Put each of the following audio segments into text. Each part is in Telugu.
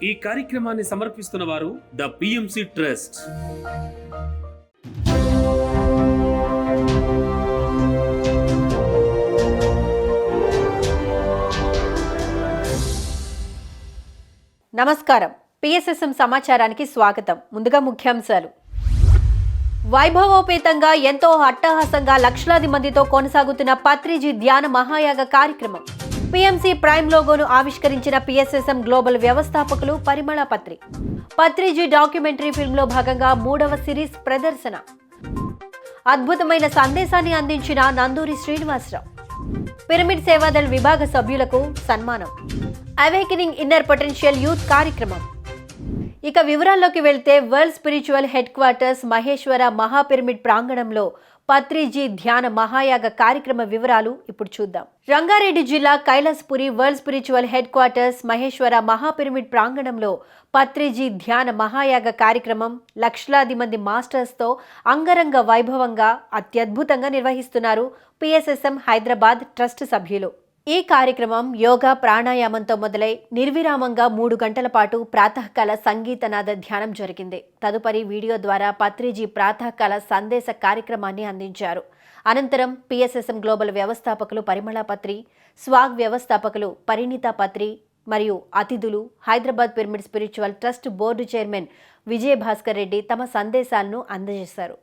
ఈ కార్యక్రమాన్ని సమర్పిస్తున్న వారు ద పిఎంసి ట్రస్ట్. నమస్కారం. పిఎస్ఎస్ఎం సమాచారానికి స్వాగతం. ముందుగా ముఖ్యాంశాలు. వైభవోపేతంగా ఎంతో అట్టహాసంగా లక్షలాది మందితో కొనసాగుతున్న పత్రిజీ ధ్యాన మహాయాగ కార్యక్రమం. పిఎంసి ప్రైమ్ లోగోను ఆవిష్కరించిన పిఎస్ఎస్ఎం గ్లోబల్ వ్యవస్థాపకులు పరిమళ పత్రి. పత్రిజీ డాక్యుమెంటరీ ఫిల్మ్లో భాగంగా 3వ సిరీస్ ప్రదర్శన. అద్భుతమైన సందేశాన్ని అందించిన నందూరి శ్రీనివాసరావు. పిరమిడ్ సేవాదళ్ విభాగ సభ్యులకు సన్మానం. అవేకనింగ్ ఇన్నర్ పొటెన్షియల్ యూత్ కార్యక్రమం. ఇక వివరాల్లోకి వెళ్తే world spiritual headquarters Maheshwara Mahapyramid ప్రాంగణంలో పత్రిజీ ధ్యాన మహాయాగ కార్యక్రమ వివరాలు ఇప్పుడు చూద్దాం. రంగారెడ్డి జిల్లా Kailasapuri world spiritual headquarters Maheshwara Mahapyramid ప్రాంగణంలో పత్రిజీ ధ్యాన మహాయాగ కార్యక్రమం లక్షలాది మంది మాస్టర్స్తో అంగరంగ వైభవంగా అత్యద్భుతంగా నిర్వహిస్తున్నారు పిఎస్ఎస్ఎం హైదరాబాద్ ట్రస్ట్ సభ్యులు. ఈ కార్యక్రమం యోగా ప్రాణాయామంతో మొదలై నిర్విరామంగా 3 గంటల పాటు ప్రాతకాల సంగీతనాద ధ్యానం జరిగింది. తదుపరి వీడియో ద్వారా పత్రిజీ ప్రాతకాల సందేశ కార్యక్రమాన్ని అందించారు. అనంతరం పిఎస్ఎస్ఎం గ్లోబల్ వ్యవస్థాపకులు పరిమళ పత్రి, స్వాగ్ వ్యవస్థాపకులు పరిణీత పత్రి మరియు అతిథులు Hyderabad pyramid spiritual trust board chairman Vijayabhaskar Reddy తమ సందేశాలను అందజేశారు.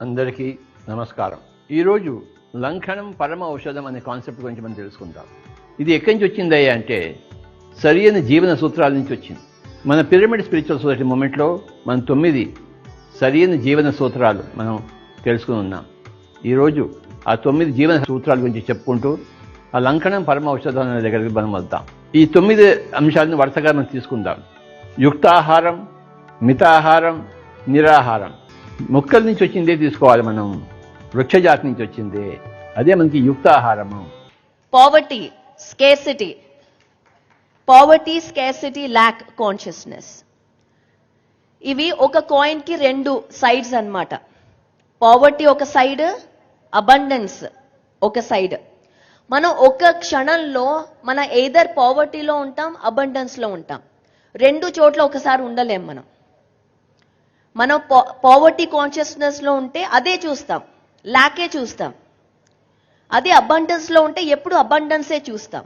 అందరికీ నమస్కారం. ఈరోజు లంఘనం పరమ ఔషధం అనే కాన్సెప్ట్ గురించి మనం తెలుసుకుందాం. ఇది ఎక్కడి నుంచి వచ్చిందయ్యా అంటే సరైన జీవన సూత్రాల నుంచి వచ్చింది. మన పిరమిడ్ స్పిరిచువల్ సొసైటీ మూమెంట్లో మనం 9 సరైన జీవన సూత్రాలు మనం తెలుసుకుని ఉన్నాం. ఈరోజు ఆ 9 జీవన సూత్రాల గురించి చెప్పుకుంటూ ఆ లంఘనం పరమ ఔషధం అనే దగ్గరికి మనం వద్దాం. ఈ 9 అంశాలను వరుసగా మనం తీసుకుందాం. యుక్తాహారం, మితాహారం, నిరాహారం. మొక్కల నుంచి వచ్చిందే తీసుకోవాలి మనం, వృక్షజాతి నుంచి వచ్చిందే, అదే మనకి యుక్తాహారము. Poverty, scarcity, lack consciousness. ఇవి ఒక కాయిన్ కి 2 సైడ్స్ అన్నమాట. పావర్టీ ఒక సైడ్, అబండెన్స్ ఒక సైడ్. మనం ఒక క్షణంలో మన ఎయిదర్ పావర్టీలో ఉంటాం, అబండెన్స్ లో ఉంటాం. 2 చోట్ల ఒకసారి ఉండలేం. మనం పావర్టీ కాన్షియస్నెస్ లో ఉంటే అదే చూస్తాం, ల్యాకే చూస్తాం. అదే అబండెన్స్ లో ఉంటే ఎప్పుడు అబండెన్సే చూస్తాం.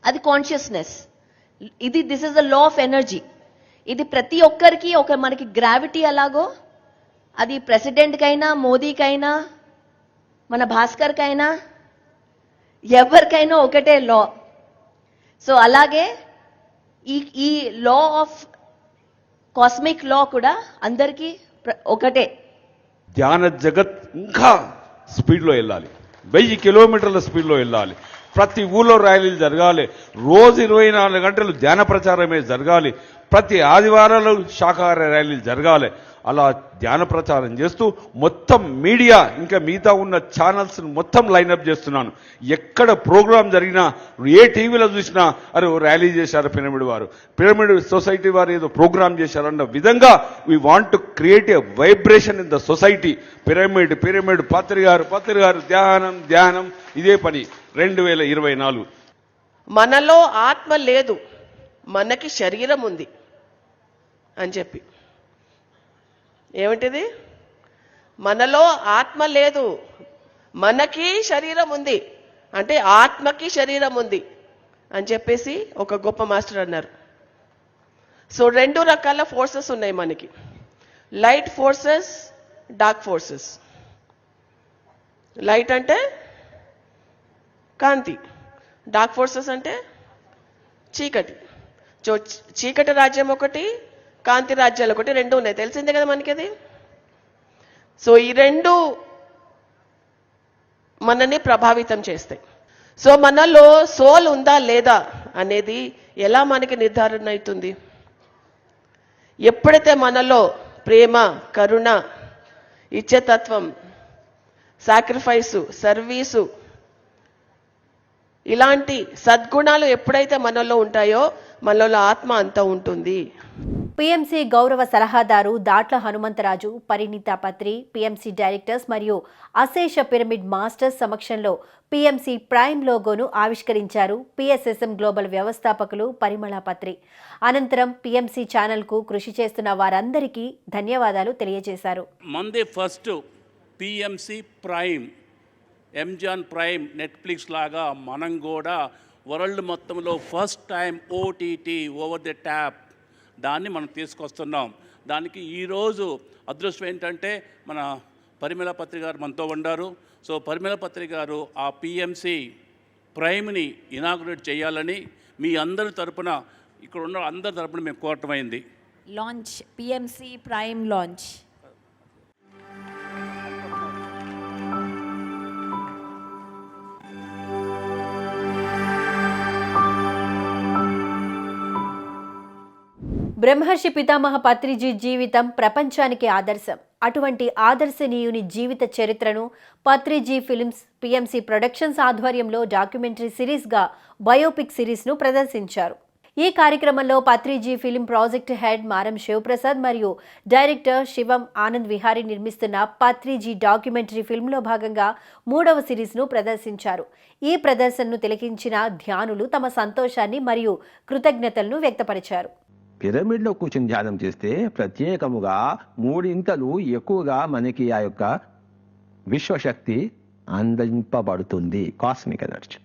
అది consciousness. This is the law of energy. ఇది ప్రతి ఒక్కరికి మనకి గ్రావిటీ ఎలాగో అది ప్రెసిడెంట్కైనా, మోదీకైనా, మన భాస్కర్కైనా, ఎవరికైనా ఒకటే లా. సో అలాగే ఈ లా ఆఫ్ కాస్మిక్ లా కూడా అందరికీ ఒకటే. ధ్యాన జగత్ ఇంకా స్పీడ్లో వెళ్ళాలి, 1000 కిలోమీటర్ల స్పీడ్లో వెళ్ళాలి. ప్రతి ఊళ్ళో ర్యాలీలు జరగాలి. రోజు 24 గంటలు ధ్యాన ప్రచారమే జరగాలి. ప్రతి ఆదివారాలు శాకాహార ర్యాలీలు జరగాలి. అలా ధ్యాన ప్రచారం చేస్తూ మొత్తం మీడియా ఇంకా మిగతా ఉన్న ఛానల్స్ మొత్తం లైనప్ చేస్తున్నాను. ఎక్కడ ప్రోగ్రాం జరిగినా, ఏ టీవీలో చూసినా అరే ర్యాలీ చేశారు పిరమిడ్ వారు, పిరమిడ్ సొసైటీ వారు ఏదో ప్రోగ్రాం చేశారన్న విధంగా we want to create a vibration in the society. Pyramid Patri గారు ధ్యానం ఇదే పని. 2024 మనలో ఆత్మ లేదు, మనకి శరీరం ఉంది అని చెప్పి. ఏమిటిది? మనలో ఆత్మ లేదు, మనకి శరీరం ఉంది అంటే ఆత్మకి శరీరం ఉంది అని చెప్పేసి ఒక గొప్ప మాస్టర్ అన్నారు. సో 2 రకాల ఫోర్సెస్ ఉన్నాయి మనకి, light forces, dark forces. Light అంటే కాంతి, డార్క్ ఫోర్సెస్ అంటే చీకటి. చీకటి రాజ్యం ఒకటి, కాంతి రాజ్యాలు ఒకటి, 2 ఉన్నాయి. తెలిసిందే కదా మనకి అది. సో ఈ 2 మనని ప్రభావితం చేస్తాయి. సో మనలో సోల్ ఉందా లేదా అనేది ఎలా మనకి నిర్ధారణ అవుతుంది? ఎప్పుడైతే మనలో ప్రేమ, కరుణ, ఇచ్చేతత్వం, సాక్రిఫైసు, సర్వీసు, ఇలాంటి సద్గుణాలు ఎప్పుడైతే మనలో ఉంటాయో మనలో ఆత్మ అంతా ఉంటుంది. పీఎంసీ గౌరవ సలహాదారు దాట్ల హనుమంతరాజు, పరిణీత పత్రి, పీఎంసీ డైరెక్టర్స్ మరియు అశేష పిరమిడ్ మాస్టర్స్ సమక్షంలో పీఎంసీ ప్రైమ్ లోగోను ఆవిష్కరించారు పీఎస్ఎస్ఎం గ్లోబల్ వ్యవస్థాపకులు పరిమళ పత్రి. అనంతరం పీఎంసీ ఛానల్కు కృషి చేస్తున్న వారందరికీ ధన్యవాదాలు తెలియజేశారు. మందే first PMC Prime, Amazon Prime, Netflix లాగా మనం కూడా వరల్డ్ మొత్తంలో first time OTT over the top దాన్ని మనం తీసుకొస్తున్నాం. దానికి ఈరోజు అదృష్టం ఏంటంటే మన పరిమళ పత్రి గారు మనతో ఉన్నారు. సో పరిమళ పత్రి గారు ఆ పిఎంసి ప్రైమ్ని ఇనాగ్రేట్ చేయాలని మీ అందరి తరపున, ఇక్కడ ఉన్న అందరి తరపున మేము కోరటమైంది. Launch PMC Prime launch. Brahmarshi Pitamaha Patriji జీవితం ప్రపంచానికి ఆదర్శం. అటువంటి ఆదర్శనీయుని జీవిత చరిత్రను పత్రిజీ ఫిల్మ్స్ పీఎంసీ ప్రొడక్షన్స్ ఆధ్వర్యంలో డాక్యుమెంటరీ సిరీస్గా బయోపిక్ సిరీస్ను ప్రదర్శించారు. ఈ కార్యక్రమంలో పత్రిజీ ఫిల్మ్ ప్రాజెక్ట్ హెడ్ మారం శివప్రసాద్ మరియు డైరెక్టర్ శివం ఆనంద్ విహారీ నిర్మిస్తున్న పత్రిజీ డాక్యుమెంటరీ ఫిల్మ్లో భాగంగా 3వ సిరీస్ను ప్రదర్శించారు. ఈ ప్రదర్శనను తిలకించిన ధ్యానులు తమ సంతోషాన్ని మరియు కృతజ్ఞతలను వ్యక్తపరిచారు. పిరమిడ్లో కూర్చొని ధ్యానం చేస్తే ప్రత్యేకముగా 3 ఇంతలు ఎక్కువగా మనకి ఆ యొక్క విశ్వశక్తి అందింపబడుతుంది, కాస్మిక్ ఎనర్జీ.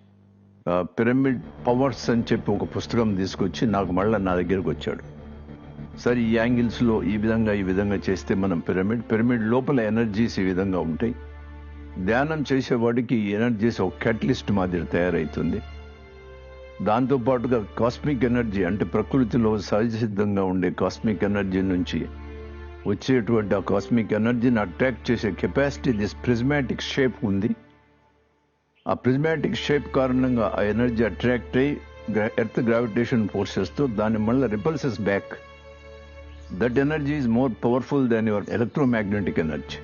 పిరమిడ్ పవర్స్ అని చెప్పి ఒక పుస్తకం తీసుకొచ్చి నాకు మళ్ళీ నా దగ్గరకు వచ్చాడు. సరే ఈ యాంగిల్స్లో ఈ విధంగా చేస్తే మనం పిరమిడ్ లోపల ఎనర్జీస్ ఈ విధంగా ఉంటాయి. ధ్యానం చేసేవాడికి ఎనర్జీస్ ఒక క్యాటలిస్ట్ మాదిరి తయారవుతుంది. దాంతోపాటుగా కాస్మిక్ ఎనర్జీ అంటే ప్రకృతిలో సహజ సిద్ధంగా ఉండే కాస్మిక్ ఎనర్జీ నుంచి వచ్చేటువంటి ఆ కాస్మిక్ ఎనర్జీని అట్రాక్ట్ చేసే కెపాసిటీ దిస్ ప్రిజ్మాటిక్ షేప్ ఉంది. ఆ ప్రిజ్మాటిక్ షేప్ కారణంగా ఆ ఎనర్జీ అట్రాక్ట్ అయ్యి ఎర్త్ గ్రావిటేషన్ ఫోర్సెస్తో దాన్ని మళ్ళీ repulses back. That energy is more powerful than your electromagnetic energy.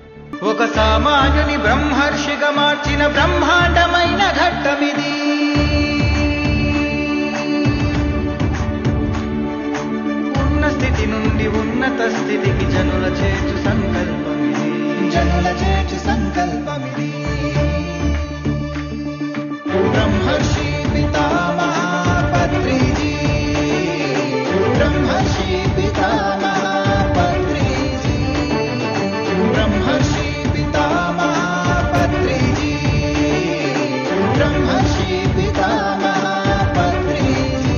ఒక సామాన్యుని బ్రహ్మర్షిగా మార్చిన బ్రహ్మాండమైన ఘట్టమిది. ఉన్న స్థితి నుండి ఉన్నత స్థితికి జనుల చేర్చు సంకల్పమిది. బ్రహ్మర్షి పితామహ పత్రిజీ, బ్రహ్మర్షి పితామహ పత్రిజీ, బ్రహ్మర్షి పితామహ పత్రిజీ, బ్రహ్మర్షి పితామహ పత్రిజీ.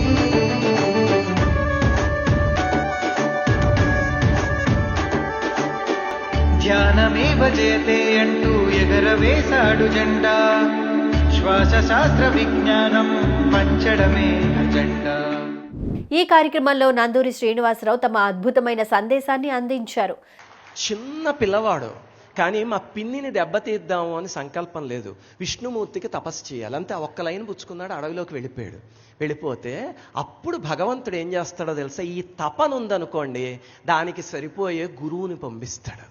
ధ్యానమేవ జయతే అంటూ ఎగరవేశాడు జెండా. శ్వాస శాస్త్ర విజ్ఞానం పంచడమే అజెండా. ఈ కార్యక్రమంలో నందూరి శ్రీనివాసరావు తమ అద్భుతమైన సందేశాన్ని అందించారు. చిన్న పిల్లవాడు కానీ మా పిన్నిని దెబ్బతీద్దాము అని సంకల్పం లేదు. విష్ణుమూర్తికి తపస్సు చేయాలి అంతే. ఒక్క లైన్ పుచ్చుకున్నాడు, అడవిలోకి వెళ్ళిపోతే అప్పుడు భగవంతుడు ఏం చేస్తాడో తెలుసా? ఈ తపన ఉందనుకోండి, దానికి సరిపోయే గురువుని పంపిస్తాడు.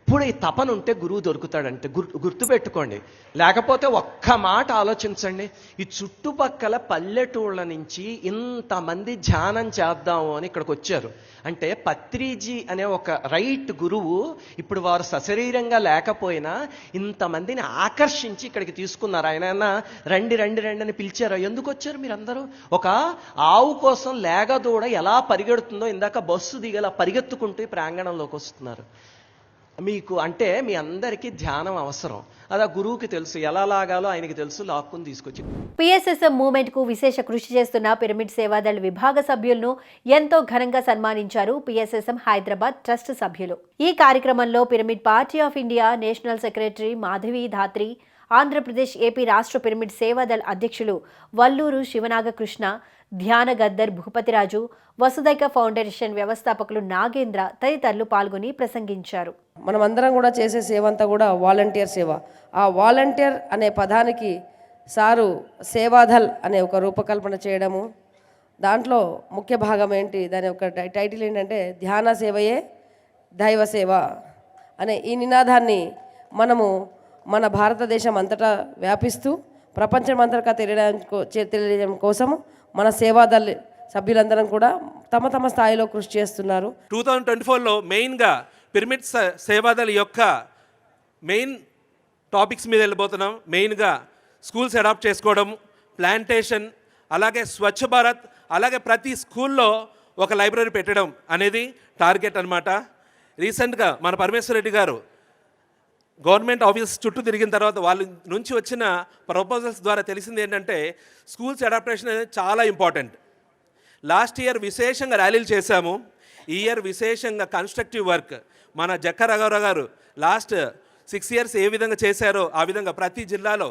ఎప్పుడు ఈ తపన ఉంటే గురువు దొరుకుతాడంటే గుర్తుపెట్టుకోండి. లేకపోతే ఒక్క మాట ఆలోచించండి, ఈ చుట్టుపక్కల పల్లెటూళ్ళ నుంచి ఇంతమంది ధ్యానం చేద్దాము అని ఇక్కడికి వచ్చారు అంటే పత్రిజీ అనే ఒక రైట్ గురువు ఇప్పుడు వారు సశరీరంగా లేకపోయినా ఇంతమందిని ఆకర్షించి ఇక్కడికి తీసుకున్నారు. ఆయన రండి రండి రండి అని పిలిచారు. ఎందుకు వచ్చారు మీరందరూ? ఒక ఆవు కోసం లేగదూడ ఎలా పరిగెడుతుందో ఇందాక బస్సు దిగలా పరిగెత్తుకుంటూ ఈ ప్రాంగణంలోకి వస్తున్నారు. మీకు అంటే మీ అందరికీ ధ్యానం అవసరం. అది ఆ గురువుకి తెలుసు, ఎలా లాగాలో ఆయనకి తెలుసు, లాక్కుని తీసుకొచ్చి. పీఎస్ఎస్ఎం మూవ్మెంట్ కు విశేష కృషి చేస్తున్న పిరమిడ్ సేవాదళ విభాగ సభ్యులను ఎంతో ఘనంగా సన్మానించారు పీఎస్ఎస్ఎం హైదరాబాద్ ట్రస్ట్ సభ్యులు. ఈ కార్యక్రమంలో pyramid party of India national secretary Madhavi Dhatri, Andhra Pradesh AP రాష్ట్ర పిరమిడ్ సేవాదళ అధ్యక్షులు వల్లూరు శివనాగకృష్ణ, ధ్యాన గద్దర్ భూపతిరాజు, వసుదైక ఫౌండేషన్ వ్యవస్థాపకులు నాగేంద్ర తదితరులు పాల్గొని ప్రసంగించారు. మనమందరం కూడా చేసే సేవ అంతా కూడా వాలంటీర్ సేవ. ఆ వాలంటీర్ అనే పదానికి సారు సేవాదల్ అనే ఒక రూపకల్పన చేయడము, దాంట్లో ముఖ్య భాగం ఏంటి, దాని యొక్క టైటిల్ ఏంటంటే ధ్యాన సేవయే దైవ సేవ అనే ఈ నినాదాన్ని మనము మన భారతదేశం అంతటా వ్యాపిస్తూ ప్రపంచమంతటా తెలియజేయడం కోసము మన సేవాదళ సభ్యులందరం కూడా తమ తమ స్థాయిలో కృషి చేస్తున్నారు. 2024లో మెయిన్గా పిరమిడ్ సేవాదళ యొక్క మెయిన్ టాపిక్స్ మీద వెళ్ళిపోతున్నాం. మెయిన్గా స్కూల్స్ అడాప్ట్ చేసుకోవడం, ప్లాంటేషన్, అలాగే స్వచ్ఛ భారత్, అలాగే ప్రతి స్కూల్లో ఒక లైబ్రరీ పెట్టడం అనేది టార్గెట్ అన్నమాట. రీసెంట్గా మన పరమేశ్వర రెడ్డి గారు గవర్నమెంట్ ఆఫీస్ చుట్టూ తిరిగిన తర్వాత వాళ్ళ నుంచి వచ్చిన ప్రపోజల్స్ ద్వారా తెలిసింది ఏంటంటే స్కూల్స్ అడాప్టేషన్ అనేది చాలా ఇంపార్టెంట్. లాస్ట్ ఇయర్ విశేషంగా ర్యాలీలు చేశాము. ఈ ఇయర్ విశేషంగా కన్స్ట్రక్టివ్ వర్క్ మన జక్క రాఘవరావు గారు లాస్ట్ 6 years ఏ విధంగా చేశారో ఆ విధంగా ప్రతి జిల్లాలో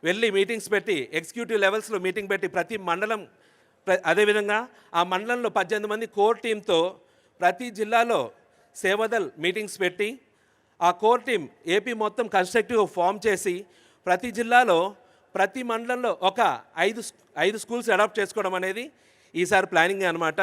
వెళ్ళి మీటింగ్స్ పెట్టి, ఎగ్జిక్యూటివ్ లెవెల్స్లో మీటింగ్ పెట్టి, ప్రతి మండలం అదేవిధంగా ఆ మండలంలో 18 మంది కోర్ టీంతో ప్రతి జిల్లాలో సేవాదల్ మీటింగ్స్ పెట్టి ఆ కోర్ టీం ఏపీ మొత్తం కన్స్ట్రక్టివ్ ఫామ్ చేసి ప్రతి జిల్లాలో ప్రతి మండలంలో ఒక 5 స్కూల్స్ అడాప్ట్ చేసుకోవడం అనేది ఈసారి ప్లానింగ్ అన్నమాట.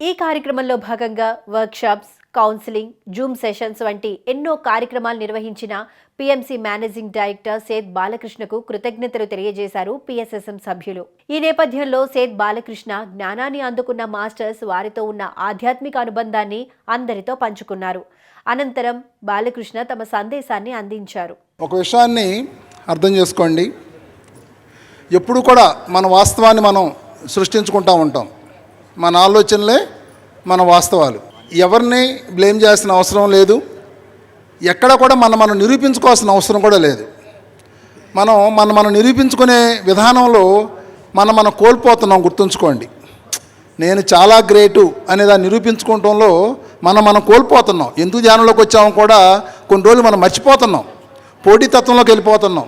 ఈ కార్యక్రమంలో భాగంగా వర్క్షాప్స్, కౌన్సిలింగ్, జూమ్ సెషన్స్ వంటి ఎన్నో కార్యక్రమాలు నిర్వహించిన పిఎంసి మేనేజింగ్ డైరెక్టర్ సేత్ బాలకృష్ణకు కృతజ్ఞతలు తెలియజేశారు పిఎస్ఎస్ఎం సభ్యులు. ఈ నేపథ్యంలో సేత్ బాలకృష్ణ జ్ఞానాన్ని అందుకున్న మాస్టర్స్ వారితో ఉన్న ఆధ్యాత్మిక అనుబంధాన్ని అందరితో పంచుకున్నారు. అనంతరం బాలకృష్ణ తమ సందేశాన్ని అందించారు. ఒక విషయాన్ని అర్థం చేసుకోండి, ఎప్పుడు కూడా మన వాస్తవాన్ని మనం సృష్టించుకుంటూ ఉంటాం. మన ఆలోచనలే మన వాస్తవాలు. ఎవరిని బ్లేమ్ చేయాల్సిన అవసరం లేదు. ఎక్కడ కూడా మనం నిరూపించుకోవాల్సిన అవసరం కూడా లేదు. మనం నిరూపించుకునే విధానంలో మనం కోల్పోతున్నాం. గుర్తుంచుకోండి, నేను చాలా గ్రేటు అనేదాన్ని నిరూపించుకోవడంలో మనం కోల్పోతున్నాం. ఎందుకు ధ్యానంలోకి వచ్చామో కూడా కొన్ని రోజులు మనం మర్చిపోతున్నాం. పోటీతత్వంలోకి వెళ్ళిపోతున్నాం.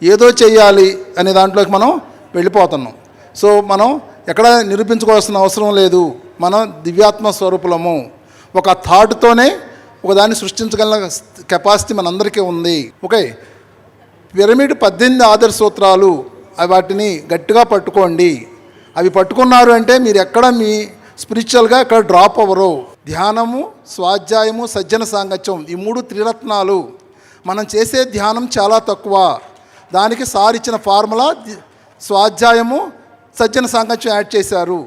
ఏదో చెయ్యాలి అనే దాంట్లోకి మనం వెళ్ళిపోతున్నాం. సో మనం ఎక్కడ నిరూపించుకోవాల్సిన అవసరం లేదు. మనం దివ్యాత్మ స్వరూపులము. ఒక థాట్తోనే ఒకదాన్ని సృష్టించగల కెపాసిటీ మనందరికీ ఉంది. ఓకే, పిరమిడ్ 18 ఆదర్శ సూత్రాలు, వాటిని గట్టిగా పట్టుకోండి. అవి పట్టుకున్నారు అంటే మీరు ఎక్కడ మీ స్పిరిచువల్గా ఎక్కడ డ్రాప్ అవ్వరు. ధ్యానము, స్వాధ్యాయము, సజ్జన సాంగత్యం, ఈ 3 త్రిరత్నాలు. మనం చేసే ధ్యానం చాలా తక్కువ. దానికి సార్ ఇచ్చిన ఫార్ములా స్వాధ్యాయము, సజ్జన సాంగత్యం యాడ్ చేశారు.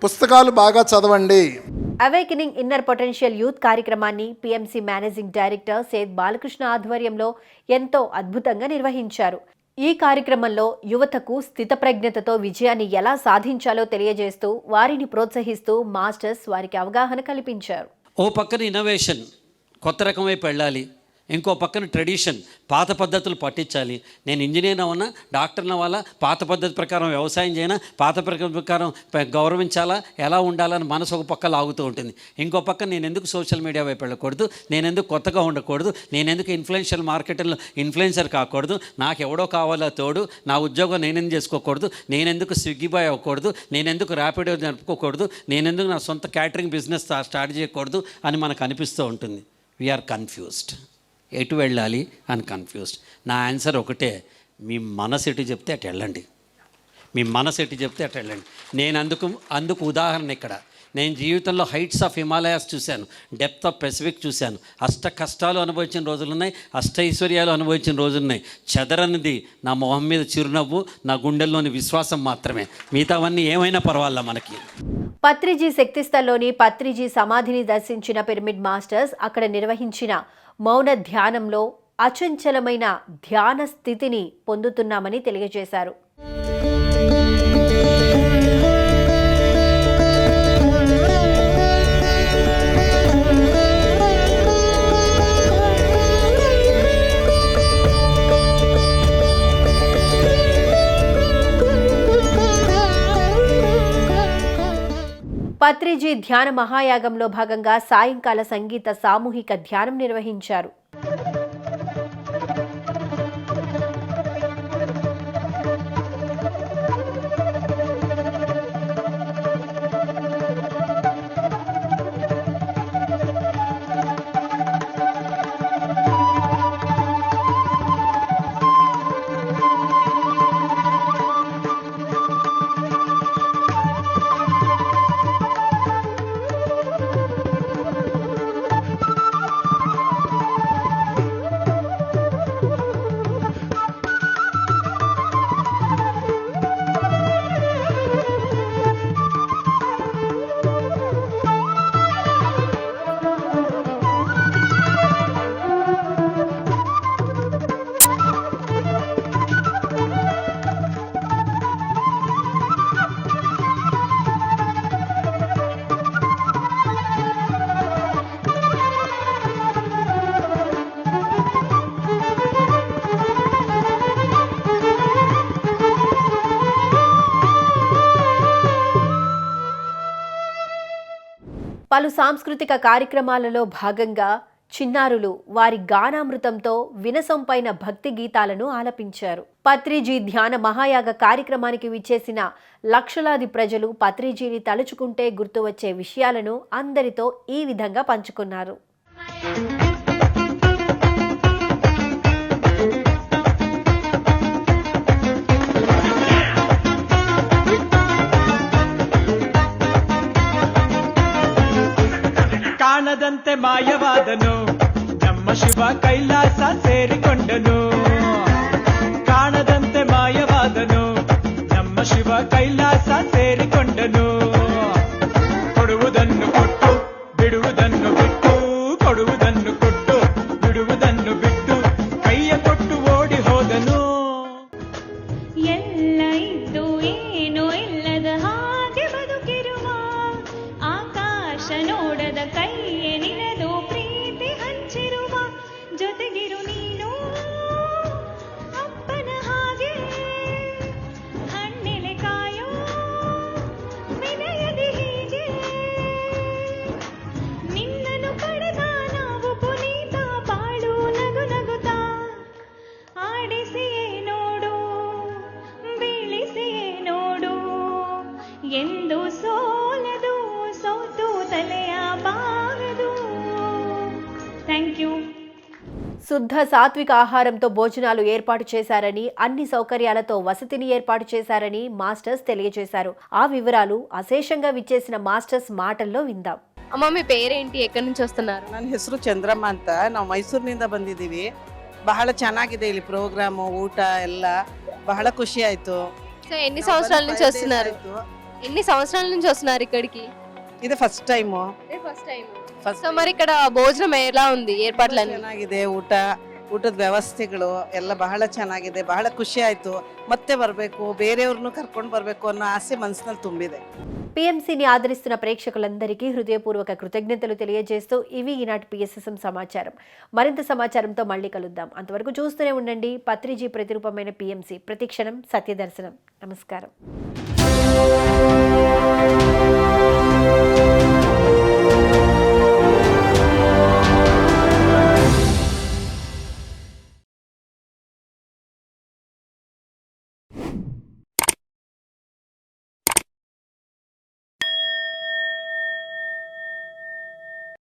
పుస్తకాలు బాగా చదవండి. అవేకనింగ్ ఇన్నర్ పొటెన్షియల్ యూత్ కార్యక్రమాన్ని PMC managing director Seth Balakrishna ఆధ్వర్యంలో ఎంతో అద్భుతంగా నిర్వహించారు. ఈ కార్యక్రమంలో యువతకు స్థితప్రజ్ఞతతో విజయాన్ని ఎలా సాధించాలో తెలియజేస్తూ వారిని ప్రోత్సహిస్తూ మాస్టర్స్ వారికి అవగాహన కల్పించారు. ఓ పక్కన ఇన్నోవేషన్, కొత్త రకం వైపు వెళ్ళాలి. ఇంకో పక్కన ట్రెడిషన్, పాత పద్ధతులు పట్టించాలి. నేను ఇంజనీర్ అవ్వనా, డాక్టర్ని అవ్వాలా, పాత పద్ధతి ప్రకారం వ్యవసాయం చేయనా, పాత ప్రకారం గౌరవించాలా, ఎలా ఉండాలని మనసు ఒక పక్క లాగుతూ ఉంటుంది. ఇంకో పక్క నేను ఎందుకు సోషల్ మీడియా వైపు వెళ్ళకూడదు, నేను ఎందుకు కొత్తగా ఉండకూడదు, నేను ఎందుకు ఇన్ఫ్లుయెన్షియల్ మార్కెట్లో ఇన్ఫ్లుయెన్సర్ కాకూడదు, నాకు ఎవడో కావాలో తోడు, నా ఉద్యోగం నేనేం చేసుకోకూడదు, నేనెందుకు స్విగ్గీ బాయ్ అవ్వకూడదు, నేనెందుకు ర్యాపిడో జరుపుకోకూడదు, నేనెందుకు నా సొంత క్యాటరింగ్ బిజినెస్ స్టార్ట్ చేయకూడదు అని మనకు అనిపిస్తూ ఉంటుంది. We are confused. ఎటు వెళ్ళాలి అని కన్ఫ్యూజ్డ్. నా ఆన్సర్ ఒకటే, మీ మనసు ఎటు చెప్తే అటు వెళ్ళండి. మీ మనసు ఎటు చెప్తే అటు వెళ్ళండి. నేను అందుకు ఉదాహరణ ఇక్కడ. నేను జీవితంలో హైట్స్ ఆఫ్ హిమాలయాస్ చూశాను, డెప్త్ ఆఫ్ పెసిఫిక్ చూశాను. అష్ట కష్టాలు అనుభవించిన రోజులున్నాయి, అష్టైశ్వర్యాలు అనుభవించిన రోజులున్నాయి. చెదరనిది నా మొహం మీద చిరునవ్వు, నా గుండెల్లోని విశ్వాసం మాత్రమే. మిగతావన్నీ ఏమైనా పర్వాలా మనకి. పత్రిజీ శక్తిస్థల్లోని పత్రిజీ సమాధిని దర్శించిన పిరమిడ్ మాస్టర్స్ అక్కడ నిర్వహించిన మౌన ధ్యానంలో అచంచలమైన ధ్యాన స్థితిని పొందుతున్నామని తెలియజేశారు. పత్రిజీ ధ్యాన మహాయాగంలో భాగంగా సాయంకాల సంగీత సామూహిక ధ్యానం నిర్వహించారు. పలు సాంస్కృతిక కార్యక్రమాలలో భాగంగా చిన్నారులు వారి గానామృతంతో వినసొంపైన భక్తి గీతాలను ఆలపించారు. పత్రిజీ ధ్యాన మహాయాగ కార్యక్రమానికి విచ్చేసిన లక్షలాది ప్రజలు పత్రిజీని తలుచుకుంటే గుర్తు వచ్చే విషయాలను అందరితో ఈ విధంగా పంచుకున్నారు. ಕಾಣದಂತೆ ಮಾಯವಾದನು ನಮ್ಮ ಶಿವ ಕೈಲಾಸ ಸೇರಿಕೊಂಡನು. ಕಾಣದಂತೆ ಮಾಯವಾದನು ನಮ್ಮ ಶಿವ ಕೈಲಾಸ ಸೇರಿಕೊಂಡನು. ಕೊಡುವುದನ್ನು ಕೊಟ್ಟು ಬಿಡುವುದನ್ನು ಬಿಟ್ಟು, ಕೊಡುವುದನ್ನು ಕೊಟ್ಟು ಬಿಡುವುದನ್ನು ಬಿಟ್ಟು, ಕೈಯ ಕೊಟ್ಟು ಓಡಿ ಹೋದನು. ಎಲ್ಲ ಇದ್ದು ಏನೋ ಇಲ್ಲದ ಹಾಗೆ ಬದುಕಿರುವ, ಆಕಾಶ ನೋಡದ ಕೈಯೇ ನಿನದು ಪ್ರೀತಿ ಹಂಚಿರುವ, ಜೊತೆಗಿರು ನೀನು ಅಪ್ಪನ ಹಾಗೆ, ಹಣ್ಣೆಲೆ ಕಾಯೋ ವಿನಯದಿ ಹೀಗೆ, ನಿನ್ನನ್ನು ಪಡೆದ ನಾವು ಪುನೀತ, ಬಾಳು ನಗು ನಗುತ್ತಾ ಆಡಿಸಿಯೇ ನೋಡು, ಬೀಳಿಸಿಯೇ ನೋಡು, ಎಂದು ಸೋಲದು ಸೋತು ತಲೆಯ ಬಾಗದು. Thank you. శుద్ధ సాత్విక ఆహారంతో భోజనాలు ఏర్పాటు చేశారని, అన్ని సౌకర్యాలతో వసతిని ఏర్పాటు చేశారని మాస్టర్స్ తెలియజేశారు. ఆ వివరాలు అశేషంగా విచ్చేసిన మాస్టర్స్ మాటల్లో విందాం. ಅಮ್ಮ మీ పేరేంటి, ఎక్కడి నుంచి వస్తున్నారు? ನನ್ನ ಹೆಸರು ಚಂದ್ರಮ್ಮ ಅಂತ. ನಾವು ಮೈಸೂರಿನಿಂದ ಬಂದಿದ್ದೀವಿ. ಬಹಳ ಚೆನ್ನಾಗಿದೆ ಇಲ್ಲಿ ಪ್ರೋಗ್ರಾಮು, ಊಟ ಎಲ್ಲ ಬಹಳ ಖುಷಿ ಆಯ್ತು. సో ఎన్ని సంవత్సరాల నుంచి వస్తున్నారు? ఎన్ని సంవత్సరాల నుంచి వస్తున్నారు ఇక్కడికి? ಇದು first time. First time. So మరి ఇక్కడ భోజనం ఎలా ఉంది, ఏర్పాట్లన్నీ? ಚೆನ್ನಾಗಿದೆ ಊಟದ ವ್ಯವಸ್ಥೆಗಳು ಎಲ್ಲ ಬಹಳ ಚೆನ್ನಾಗಿದೆ. ಬಹಳ ಖುಷಿ ಆಯ್ತು. ಮತ್ತೆ ಬರಬೇಕು, ಬೇರೆಯವ್ರನ್ನೂ ಕರ್ಕೊಂಡು ಬರಬೇಕು ಅನ್ನೋ ಆಸೆ ಮನಸ್ಸಿನಲ್ಲಿ ತುಂಬಿದೆ. పిఎంసిని ఆదరిస్తున్న ప్రేక్షకులందరికీ హృదయపూర్వక కృతజ్ఞతలు తెలియజేస్తూ ఇవి ఈనాటి పిఎస్ఎస్ఎం సమాచారం. మరింత సమాచారంతో మళ్ళీ కలుద్దాం. అంతవరకు చూస్తూనే ఉండండి పత్రిజీ ప్రతిరూపమైన పిఎంసి. ప్రతిక్షణం సత్యదర్శనం. నమస్కారం.